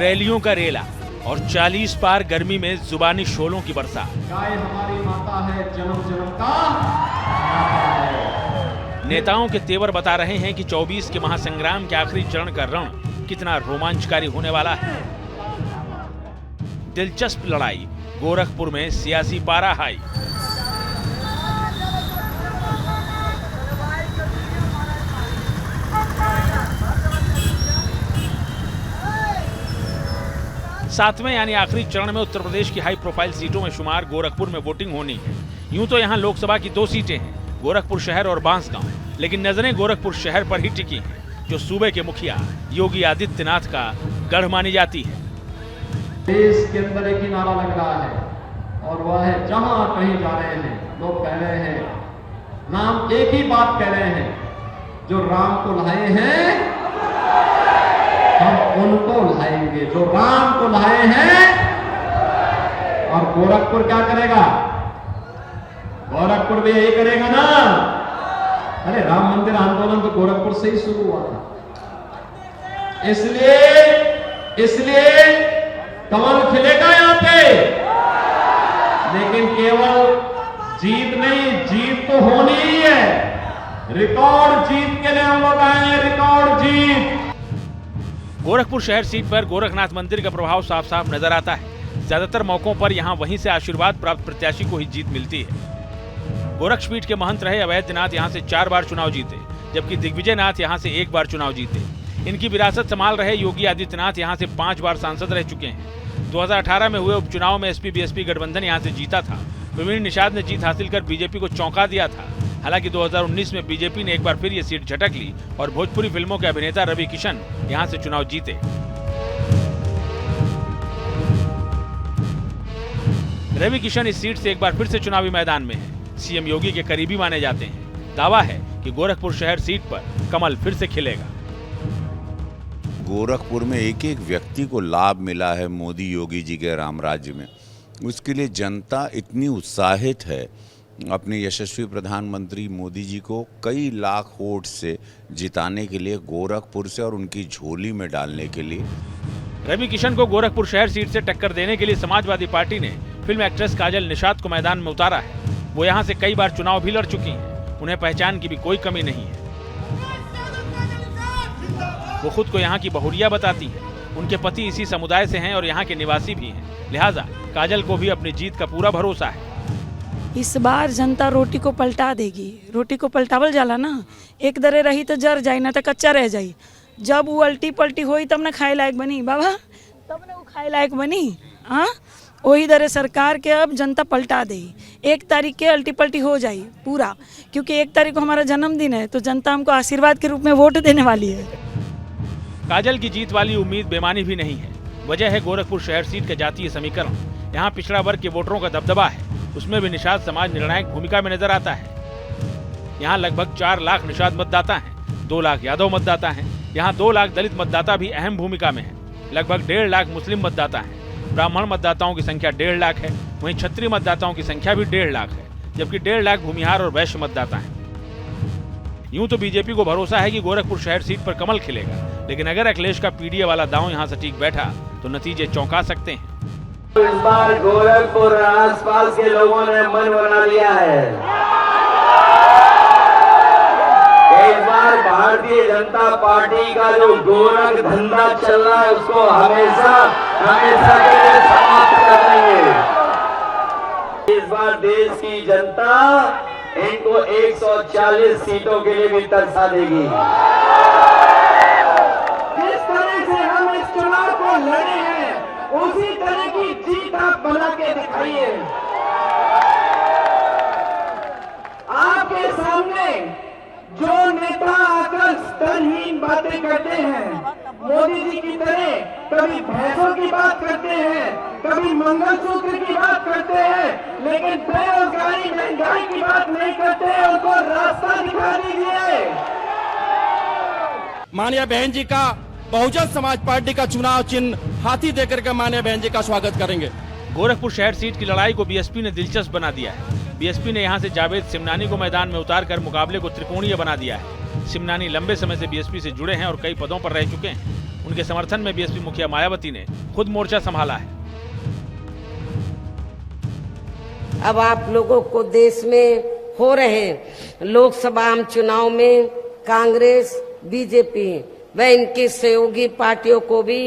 रैलियों का रेला और 40 पार गर्मी में जुबानी शोलों की बरसा। गाय हमारी माता है, जन्म जन्म का नाता है। नेताओं के तेवर बता रहे हैं कि 24 के महासंग्राम के आखिरी चरण का रण कितना रोमांचकारी होने वाला है। दिलचस्प लड़ाई, गोरखपुर में सियासी पारा हाई। सातवें यानी आखिरी चरण में उत्तर प्रदेश की हाई प्रोफाइल सीटों में शुमार गोरखपुर में वोटिंग होनी है। यूं तो यहां लोकसभा की 2 सीटें हैं, गोरखपुर शहर और बांसगांव, लेकिन नजरें गोरखपुर शहर पर ही टिकी हैं, जो सूबे के मुखिया योगी आदित्यनाथ का गढ़ मानी जाती है। देश के अंदर एक ही नारा लग रहा है और वह है, जहां कहीं जा रहे हैं लोग कह रहे हैं, नाम एक ही बात कह रहे हैं, जो राम को लाए हैं हम उनको लाएंगे, जो राम को लाए हैं। और गोरखपुर क्या करेगा? गोरखपुर भी यही करेगा ना। अरे राम मंदिर आंदोलन तो गोरखपुर से ही शुरू हुआ था, इसलिए कमल खिलेगा यहां पे। लेकिन केवल जीत नहीं, जीत तो होनी ही है। रिकॉर्ड जीत के लिए हम लोग आए हैं, रिकॉर्ड जीत। गोरखपुर शहर सीट पर गोरखनाथ मंदिर का प्रभाव साफ साफ नजर आता है। ज्यादातर मौकों पर यहां वहीं से आशीर्वाद प्राप्त प्रत्याशी को ही जीत मिलती है। गोरक्षपीठ के महंत रहे अवैधनाथ यहां से 4 बार चुनाव जीते, जबकि दिग्विजयनाथ यहां से 1 बार चुनाव जीते। इनकी विरासत संभाल रहे योगी आदित्यनाथ यहां से 5 बार सांसद रह चुके हैं। 2018 में हुए उपचुनाव में एसपी बीएसपी गठबंधन यहां से जीता था। प्रवीण निषाद ने जीत हासिल कर बीजेपी को चौंका दिया था। हालांकि 2019 में बीजेपी ने एक बार फिर ये सीट झटक ली और भोजपुरी फिल्मों के अभिनेता रवि किशन यहां से चुनाव जीते। रवि किशन इस सीट से एक बार फिर से चुनावी मैदान में है। सीएम योगी के करीबी माने जाते हैं। दावा है कि गोरखपुर शहर सीट पर कमल फिर से खिलेगा। गोरखपुर में एक एक व्यक्ति को लाभ मिला है मोदी योगी जी के राम राज्य में। उसके लिए जनता इतनी उत्साहित है अपने यशस्वी प्रधानमंत्री मोदी जी को कई लाख वोट से जिताने के लिए, गोरखपुर से और उनकी झोली में डालने के लिए। रवि किशन को गोरखपुर शहर सीट से टक्कर देने के लिए समाजवादी पार्टी ने फिल्म एक्ट्रेस काजल निषाद को मैदान में उतारा है। वो यहाँ से कई बार चुनाव भी लड़ चुकी हैं। उन्हें पहचान की भी कोई कमी नहीं है। वो खुद को यहाँ की बहुरिया बताती है। उनके पति इसी समुदाय से हैं और यहाँ के निवासी भी हैं। लिहाजा काजल को भी अपनी जीत का पूरा भरोसा है। इस बार जनता रोटी को पलटा देगी। रोटी को पलटावल जाला ना, एक दरे रही तो जर जाई, ना तो कच्चा रह जाई। जब वो उल्टी पलटी होई तब ना खाए लायक बनी बाबा, तब ना वो खाए लायक बनी। हाँ, वही दरे सरकार के अब जनता पलटा दे। 1 तारीख के अल्टी पलटी हो जाए पूरा, क्योंकि 1 तारीख को हमारा जन्मदिन है, तो जनता हमको आशीर्वाद के रूप में वोट देने वाली है। काजल की जीत वाली उम्मीद बेमानी भी नहीं है। वजह है गोरखपुर शहर सीट का जातीय समीकरण। यहाँ पिछड़ा वर्ग के वोटरों का दबदबा है। उसमें भी निषाद समाज निर्णायक भूमिका में नजर आता है। यहाँ लगभग 4 लाख निषाद मतदाता हैं, 2 लाख यादव मतदाता हैं। यहाँ 2 लाख दलित मतदाता भी अहम भूमिका में हैं। लगभग 1.5 लाख मुस्लिम मतदाता हैं। ब्राह्मण मतदाताओं की संख्या 1.5 लाख है। वहीं क्षत्रिय मतदाताओं की संख्या भी 1.5 लाख है, जबकि 1.5 लाख भूमिहार और वैश्य मतदाता हैं। यूं तो बीजेपी को भरोसा है कि गोरखपुर शहर सीट पर कमल खिलेगा, लेकिन अगर अखिलेश का पीडीए वाला दांव यहां सटीक बैठा तो नतीजे चौंका सकते हैं। इस बार गोरखपुर और आसपास के लोगों ने मन बना लिया है। इस बार भारतीय जनता पार्टी का जो गोरख धंधा चल रहा है उसको हमेशा के लिए समाप्त कर देंगे। इस बार देश की जनता इनको 140 सीटों के लिए भी तरसा देगी। जिस तरह से हम इस चुनाव को लड़े हैं, उसी तरह की जीत आप बना के दिखाइए। आपके सामने जो नेता आकर स्तरहीन बातें करते हैं, मोदी जी की तरह कभी भैंसों की बात करते हैं, कभी मंगलसूत्र की बात करते हैं, लेकिन बेरोजगारी महंगाई की बात नहीं करते हैं। उनको रास्ता दिखा दीजिए। माननीय बहन जी का बहुजन समाज पार्टी का चुनाव चिन्ह हाथी देकर के माननीय बहन जी का स्वागत करेंगे। गोरखपुर शहर सीट की लड़ाई को बीएसपी ने दिलचस्प बना दिया है। बीएसपी ने यहां से जावेद सिमनानी को मैदान में उतारकर मुकाबले को त्रिकोणीय बना दिया है। सिमनानी लंबे समय से बीएसपी से जुड़े हैं और कई पदों पर रह चुके हैं। उनके समर्थन में बीएसपी मुखिया मायावती ने खुद मोर्चा संभाला है। अब आप लोगों को देश में हो रहे लोकसभा आम चुनाव में कांग्रेस, बीजेपी व इनकी सहयोगी पार्टियों को भी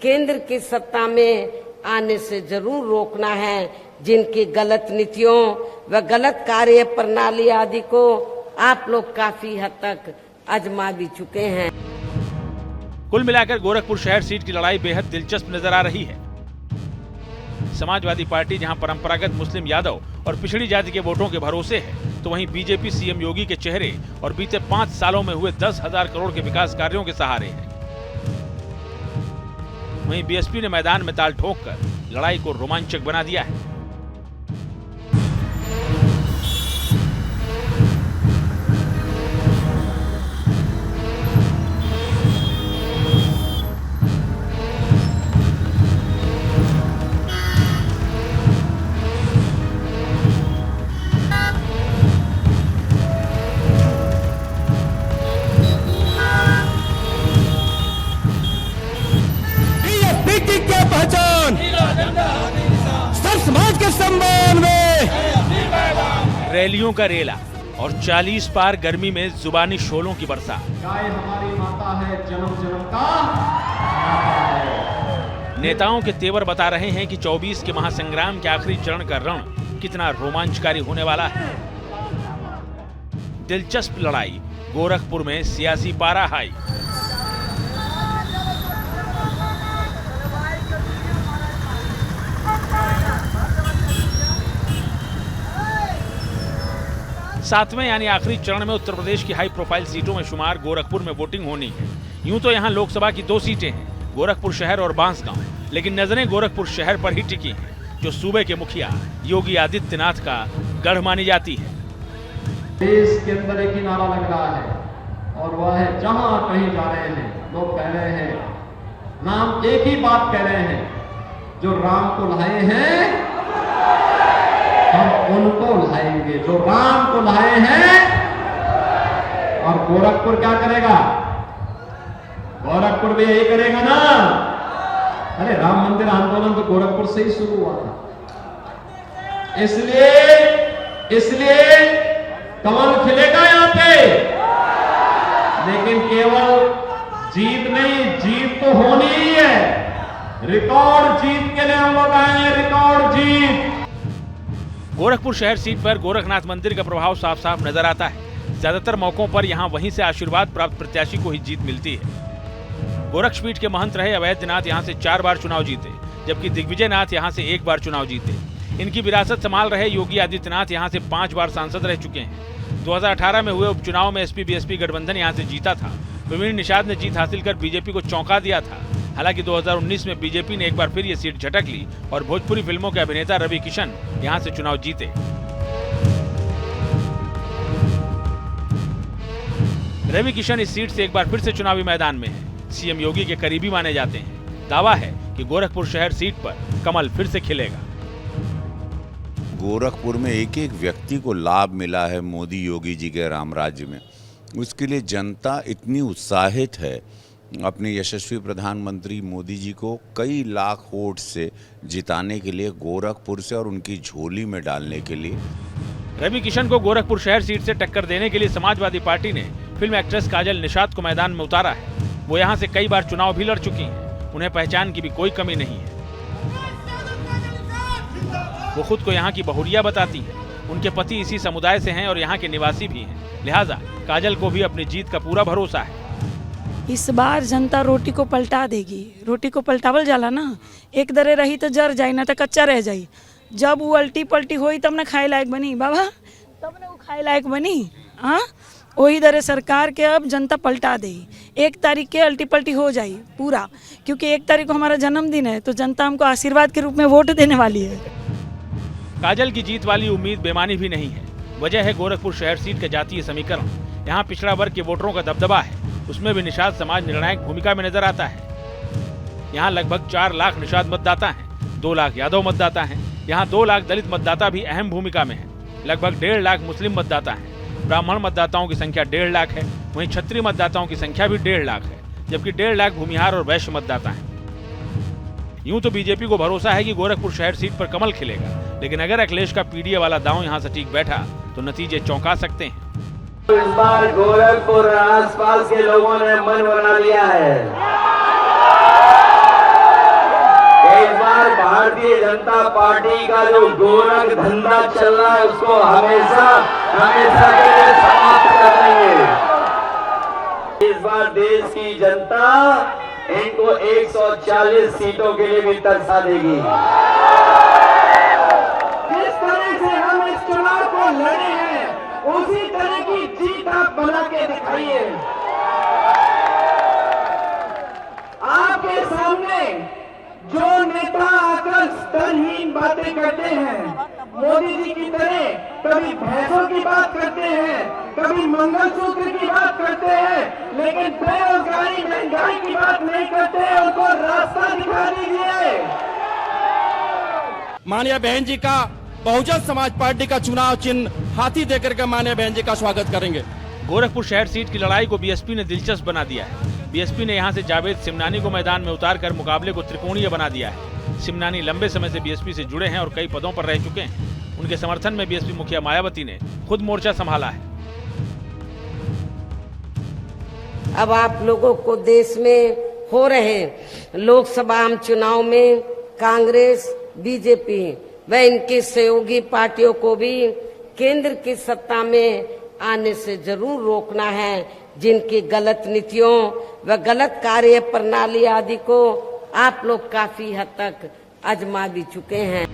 केंद्र की सत्ता में आने से जरूर रोकना है। जिनकी गलत नीतियों व गलत कार्य प्रणाली आदि को आप लोग काफी हद तक आजमा भी चुके हैं। कुल मिलाकर गोरखपुर शहर सीट की लड़ाई बेहद दिलचस्प नजर आ रही है। समाजवादी पार्टी जहां परंपरागत मुस्लिम यादव और पिछड़ी जाति के वोटों के भरोसे है, तो वहीं बीजेपी सीएम योगी के चेहरे और बीते 5 सालों में हुए 10,000 करोड़ के विकास कार्यों के सहारे है। वहीं बीएसपी ने मैदान में ताल ठोककर लड़ाई को रोमांचक बना दिया है। सब समाज के सम्मान में रैलियों का रेला और 40 पार गर्मी में जुबानी शोलों की बरसा। गाय हमारी माता है, जन्म जन्म का नाता है। नेताओं के तेवर बता रहे हैं कि 24 के महासंग्राम के आखिरी चरण का रण कितना रोमांचकारी होने वाला है। दिलचस्प लड़ाई, गोरखपुर में सियासी पारा हाई। सातवें यानी आखिरी चरण में उत्तर प्रदेश की हाई प्रोफाइल सीटों में शुमार गोरखपुर में वोटिंग होनी है। यूं तो यहां लोकसभा की 2 सीटें हैं, गोरखपुर शहर और बांसगांव, लेकिन नजरें गोरखपुर शहर पर ही टिकी हैं, जो सूबे के मुखिया योगी आदित्यनाथ का गढ़ मानी जाती है। देश के अंदर एक ही नारा लग रहा है और वह है, जहां कहीं जा रहे हैं लोग कह रहे हैं, नाम एक ही बात कह रहे हैं, जो राम को लाए हैं हम उनको लाएंगे, जो राम को लाए हैं। और गोरखपुर क्या करेगा? गोरखपुर भी यही करेगा ना। अरे राम मंदिर आंदोलन तो गोरखपुर से ही शुरू हुआ था, इसलिए कमल खिलेगा यहां पे। लेकिन केवल जीत नहीं, जीत तो होनी ही है। रिकॉर्ड जीत के लिए हम लोग आए हैं, रिकॉर्ड जीत। गोरखपुर शहर सीट पर गोरखनाथ मंदिर का प्रभाव साफ साफ नजर आता है। ज्यादातर मौकों पर यहां वहीं से आशीर्वाद प्राप्त प्रत्याशी को ही जीत मिलती है। गोरक्षपीठ के महंत रहे अवैधनाथ यहां से 4 बार चुनाव जीते, जबकि दिग्विजयनाथ यहां से 1 बार चुनाव जीते। इनकी विरासत संभाल रहे योगी आदित्यनाथ यहां से 5 बार सांसद रह चुके हैं। 2018 में हुए उपचुनाव में एसपी बीएसपी गठबंधन यहां से जीता था। प्रवीण निषाद ने जीत हासिल कर बीजेपी को चौंका दिया था। हालांकि 2019 में बीजेपी ने एक बार फिर ये सीट झटक ली और भोजपुरी फिल्मों के अभिनेता रवि किशन यहां से चुनाव जीते। रवि किशन इस सीट से एक बार फिर से चुनावी मैदान में है। सीएम योगी के करीबी माने जाते हैं। दावा है कि गोरखपुर शहर सीट पर कमल फिर से खिलेगा। गोरखपुर में एक एक व्यक्ति को लाभ मिला है मोदी योगी जी के राम राज्य में। उसके लिए जनता इतनी उत्साहित है, अपने यशस्वी प्रधानमंत्री मोदी जी को कई लाख वोट से जिताने के लिए, गोरखपुर से और उनकी झोली में डालने के लिए। रवि किशन को गोरखपुर शहर सीट से टक्कर देने के लिए समाजवादी पार्टी ने फिल्म एक्ट्रेस काजल निषाद को मैदान में उतारा है। वो यहां से कई बार चुनाव भी लड़ चुकी हैं। उन्हें पहचान की भी कोई कमी नहीं है। वो खुद को यहाँ की बहुरिया बताती है। उनके पति इसी समुदाय से हैं और यहाँ के निवासी भी हैं। लिहाजा काजल को भी अपनी जीत का पूरा भरोसा है। इस बार जनता रोटी को पलटा देगी। रोटी को पलटावल जाला ना, एक दरे रही तो जर जाई, ना तो कच्चा रह जाई। जब वो उल्टी पलटी होई तब ना खाए लायक बनी बाबा, तब ना वो खाए लायक बनी। हाँ, वही दरे सरकार के अब जनता पलटा देगी। 1 तारीख के उल्टी पलटी हो जाई पूरा, क्योंकि 1 तारीख को हमारा जन्मदिन है, तो जनता हमको आशीर्वाद के रूप में वोट देने वाली है। काजल की जीत वाली उम्मीद बेमानी भी नहीं है। वजह है गोरखपुर शहर सीट का जातीय समीकरण। यहाँ पिछड़ा वर्ग के वोटरों का दबदबा है, उसमें भी निषाद समाज निर्णायक भूमिका में नजर आता है। यहाँ लगभग 4 लाख निषाद मतदाता हैं, 2 लाख यादव मतदाता हैं। यहाँ 2 लाख दलित मतदाता भी अहम भूमिका में है। लगभग 1.5 लाख मुस्लिम मतदाता हैं। ब्राह्मण मतदाताओं की संख्या 1.5 लाख है। वहीं क्षत्रिय मतदाताओं की संख्या भी 1.5 लाख है। जबकि 1.5 लाख भूमिहार और वैश्य मतदाता हैं। यूं तो बीजेपी को भरोसा है कि गोरखपुर शहर सीट पर कमल खिलेगा, लेकिन अगर अखिलेश का पीडीए वाला दांव यहां सटीक बैठा तो नतीजे चौंका सकते हैं। इस बार गोरखपुर और आसपास के लोगों ने मन बना लिया है। इस बार भारतीय जनता पार्टी का जो गोरख धंधा चल रहा है उसको हमेशा हमेशा के लिए समाप्त कर देंगे। इस बार देश की जनता इनको 140 सीटों के लिए भी तरसा देगी। जिस तरह से हम इस चुनाव को लड़े हैं उसी तरह की जीत आप बना के दिखाइए। आपके सामने जो नेता आकर स्तरहीन बातें करते हैं, मोदी जी की तरह कभी भैंसों की बात करते हैं, कभी मंगलसूत्र की बात करते हैं, लेकिन बेरोजगारी महंगाई की बात नहीं करते, उनको रास्ता दिखा दीजिए। माननीय बहन जी का बहुजन समाज पार्टी का चुनाव चिन्ह हाथी देकर के माननीय बहन जी का स्वागत करेंगे। गोरखपुर शहर सीट की लड़ाई को बीएसपी ने दिलचस्प बना दिया है। बीएसपी ने यहां से जावेद सिमनानी को मैदान में उतारकर मुकाबले को त्रिकोणीय बना दिया है। सिमनानी लंबे समय से बीएसपी से जुड़े हैं और कई पदों पर रह चुके हैं। उनके समर्थन में बीएसपी मुखिया मायावती ने खुद मोर्चा संभाला है। अब आप लोगों को देश में हो रहे लोकसभा चुनाव में कांग्रेस, बीजेपी व इनकी सहयोगी पार्टियों को भी केंद्र की सत्ता में आने से जरूर रोकना है, जिनकी गलत नीतियों व गलत कार्य प्रणाली आदि को आप लोग काफी हद तक आजमा भी चुके हैं।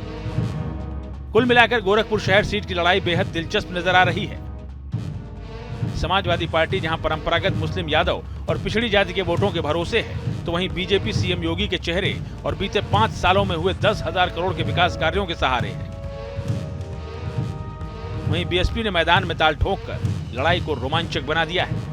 कुल मिलाकर गोरखपुर शहर सीट की लड़ाई बेहद दिलचस्प नजर आ रही है। समाजवादी पार्टी जहां परंपरागत मुस्लिम यादव और पिछड़ी जाति के वोटों के भरोसे है, तो वहीं बीजेपी सीएम योगी के चेहरे और बीते 5 सालों में हुए 10,000 करोड़ के विकास कार्यों के सहारे है। वहीं बीएसपी ने मैदान में ताल ठोककर लड़ाई को रोमांचक बना दिया है।